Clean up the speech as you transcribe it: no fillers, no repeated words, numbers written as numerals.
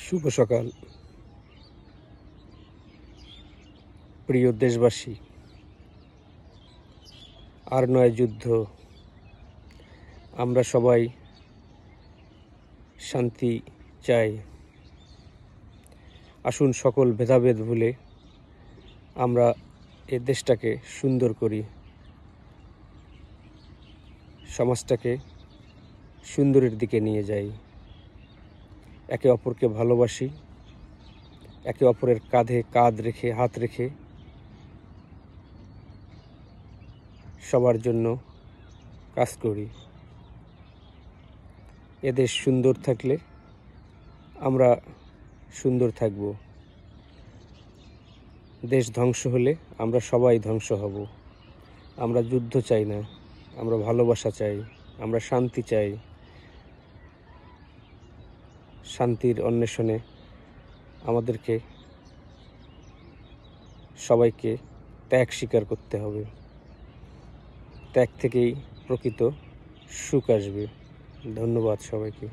শুভ সকাল প্রিয় দেশবাসী। আর নয় যুদ্ধ, আমরা সবাই শান্তি চাই। আসুন সকল ভেদাভেদ ভুলে আমরা এ দেশটাকে সুন্দর করি, সমাজটাকে সুন্দরের দিকে নিয়ে যাই। একে অপরকে ভালোবাসি, একে অপরের কাঁধে কাঁধ রেখে হাত রেখে সবার জন্য কাজ করি। এদেশ সুন্দর থাকলে আমরা সুন্দর থাকব। দেশ ধ্বংস হলে আমরা সবাই ধ্বংস হব। আমরা যুদ্ধ চাই না, আমরা ভালোবাসা চাই, আমরা শান্তি চাই। শান্তির অন্বেষণে আমাদেরকে সবাইকে ত্যাগ স্বীকার করতে হবে। ত্যাগ থেকেই প্রকৃত সুখ আসবে। ধন্যবাদ সবাইকে।